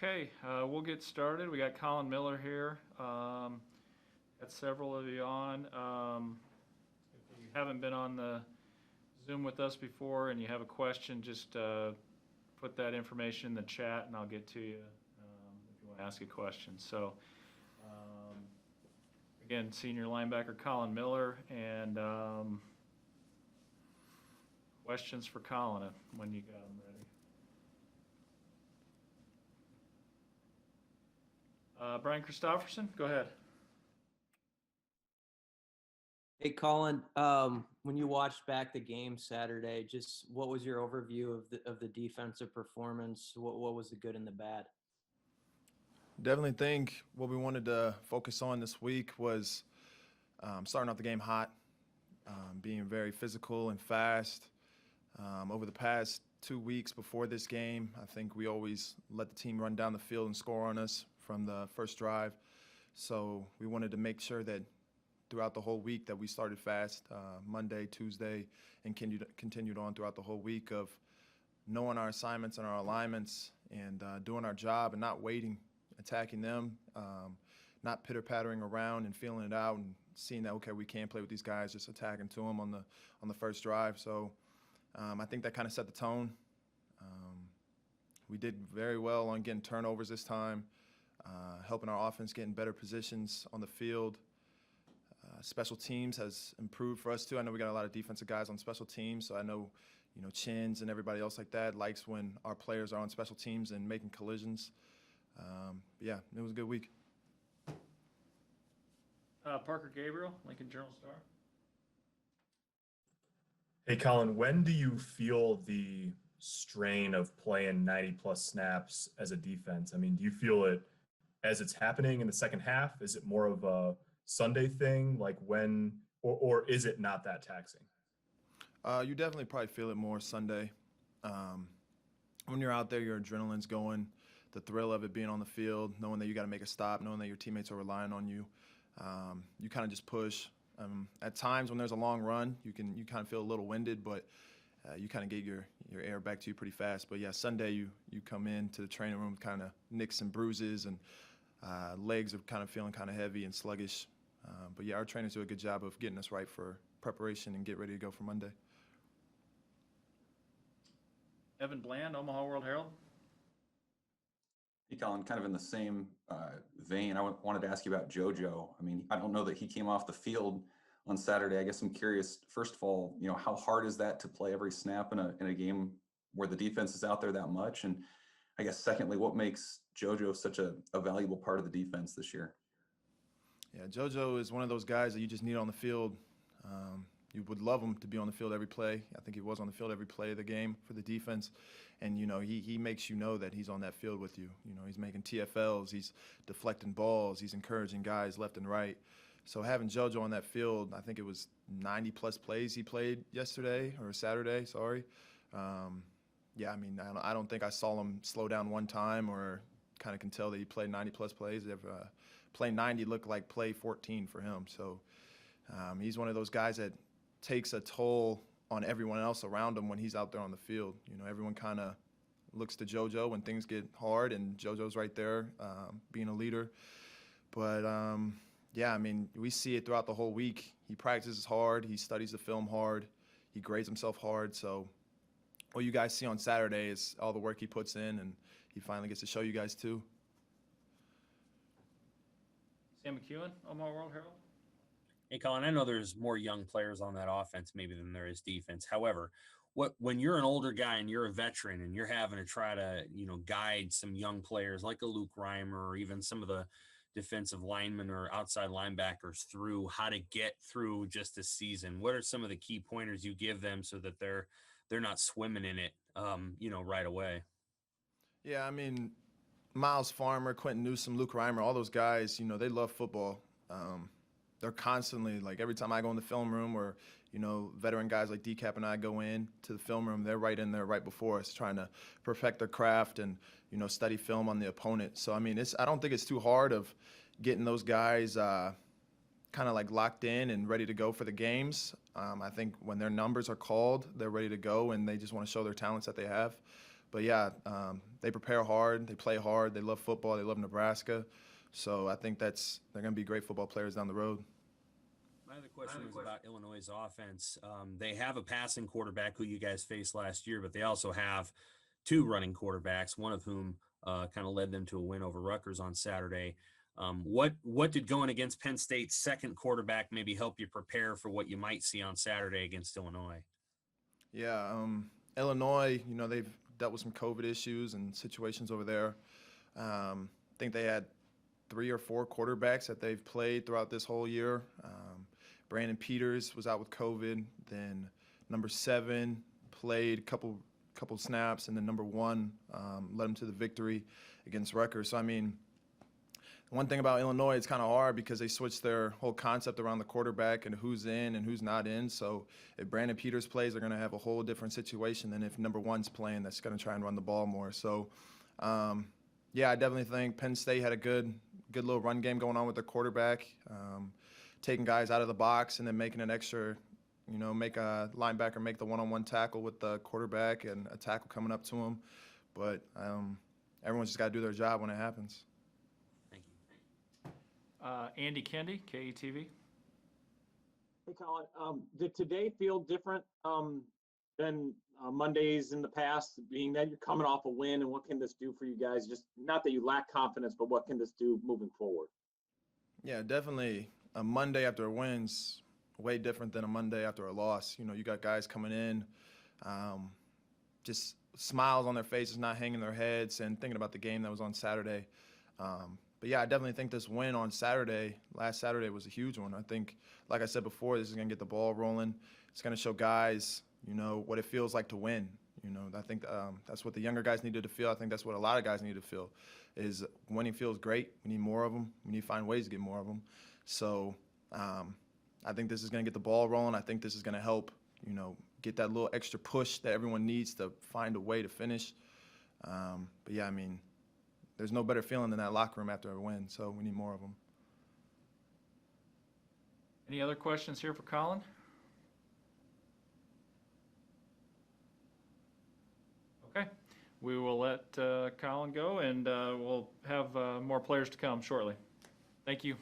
Okay, we'll get started. We got Collin Miller here. Got several of you on. If you haven't been on the Zoom with us before and you have a question, just put that information in the chat and I'll get to you if you want to ask a question. So, again, senior linebacker Collin Miller, and questions for Collin when you got them ready. Brian Christopherson, go ahead. Hey, Collin, when you watched back the game Saturday, just what was your overview of the defensive performance? What was the good and the bad? Definitely think what we wanted to focus on this week was starting off the game hot, being very physical and fast. Over the past 2 weeks before this game, I think we always let the team run down the field and score on us from the first drive. So we wanted to make sure that throughout the whole week that we started fast, Monday, Tuesday, and continued on throughout the whole week of knowing our assignments and our alignments and doing our job and not waiting, attacking them, not pitter-pattering around and feeling it out and seeing that, okay, we can play with these guys, just attacking to them on the first drive. So I think that kind of set the tone. We did very well on getting turnovers this time, helping our offense get in better positions on the field. Special teams has improved for us too. I know we got a lot of defensive guys on special teams, so I know, Chins and everybody else like that likes when our players are on special teams and making collisions. Yeah, it was a good week. Parker Gabriel, Lincoln Journal-Star. Hey, Collin, when do you feel the strain of playing 90-plus snaps as a defense? I mean, do you feel it as it's happening in the second half? Is it more of a Sunday thing, like when, or is it not that taxing? You definitely probably feel it more Sunday. When you're out there, your adrenaline's going, the thrill of it being on the field, knowing that you got to make a stop, knowing that your teammates are relying on you. You kind of just push. At times when there's a long run, you kind of feel a little winded, but you kind of get your air back to you pretty fast. But yeah, Sunday you come into the training room with kind of nicks and bruises and legs are kind of feeling kind of heavy and sluggish. But yeah, our trainers do a good job of getting us right for preparation and get ready to go for Monday. Evan Bland, Omaha World Herald. Hey, Collin, kind of in the same vein, I wanted to ask you about JoJo. I mean, I don't know that he came off the field on Saturday. I guess I'm curious, first of all, how hard is that to play every snap in a game where the defense is out there that much? And I guess secondly, what makes JoJo such a valuable part of the defense this year? Yeah, JoJo is one of those guys that you just need on the field. You would love him to be on the field every play. I think he was on the field every play of the game for the defense. And, he makes you know that he's on that field with you. He's making TFLs, he's deflecting balls, he's encouraging guys left and right. So having JoJo on that field, I think it was 90-plus plays he played yesterday or Saturday, sorry. Yeah, I mean, I don't think I saw him slow down one time or kind of can tell that he played 90-plus plays. Play 90 looked like play 14 for him. So he's one of those guys that takes a toll on everyone else around him when he's out there on the field. Everyone kind of looks to JoJo when things get hard, and JoJo's right there being a leader. But, yeah, I mean, we see it throughout the whole week. He practices hard. He studies the film hard. He grades himself hard. So what you guys see on Saturday is all the work he puts in, and he finally gets to show you guys too. Sam McEwen, Omaha World Herald. Hey, Colin, I know there's more young players on that offense maybe than there is defense. However, when you're an older guy and you're a veteran and you're having to try to, guide some young players like a Luke Reimer or even some of the defensive linemen or outside linebackers through how to get through just a season, what are some of the key pointers you give them so that they're not swimming in it, right away? Yeah, I mean, Miles Farmer, Quentin Newsome, Luke Reimer, all those guys, they love football. They're constantly, like every time I go in the film room or, veteran guys like DCAP and I go in to the film room, they're right in there right before us trying to perfect their craft and, study film on the opponent. So, I mean, I don't think it's too hard of getting those guys kind of like locked in and ready to go for the games. I think when their numbers are called, they're ready to go and they just want to show their talents that they have. But yeah, they prepare hard, they play hard, they love football, they love Nebraska. So I think they're going to be great football players down the road. My other question was about Illinois' offense. They have a passing quarterback who you guys faced last year, but they also have two running quarterbacks, one of whom kind of led them to a win over Rutgers on Saturday. What did going against Penn State's second quarterback maybe help you prepare for what you might see on Saturday against Illinois? Yeah, Illinois, they've dealt with some COVID issues and situations over there. I think they had 3 or 4 quarterbacks that they've played throughout this whole year. Brandon Peters was out with COVID. Then number 7 played a couple snaps, and then number 1 led him to the victory against Rutgers. So, I mean, one thing about Illinois, it's kind of hard because they switched their whole concept around the quarterback and who's in and who's not in. So if Brandon Peters plays, they're going to have a whole different situation than if number 1's playing that's going to try and run the ball more. So, yeah, I definitely think Penn State had a good little run game going on with their quarterback, taking guys out of the box and then making an extra, make a linebacker make the one-on-one tackle with the quarterback and a tackle coming up to him. But everyone's just got to do their job when it happens. Thank you. Andy Kendi, KETV. Hey, Colin. Did today feel different than Mondays in the past, being that you're coming off a win, and what can this do for you guys? Just not that you lack confidence, but what can this do moving forward? Yeah, definitely. A Monday after a win's way different than a Monday after a loss. You got guys coming in, just smiles on their faces, not hanging their heads, and thinking about the game that was on Saturday. But yeah, I definitely think this win on last Saturday, was a huge one. I think, like I said before, this is going to get the ball rolling. It's going to show guys, what it feels like to win. I think that's what the younger guys needed to feel. I think that's what a lot of guys need to feel, is winning feels great. We need more of them. We need to find ways to get more of them. So I think this is going to get the ball rolling. I think this is going to help, get that little extra push that everyone needs to find a way to finish. But yeah, I mean, there's no better feeling than that locker room after a win, so we need more of them. Any other questions here for Colin? Okay, we will let Colin go, and we'll have more players to come shortly. Thank you.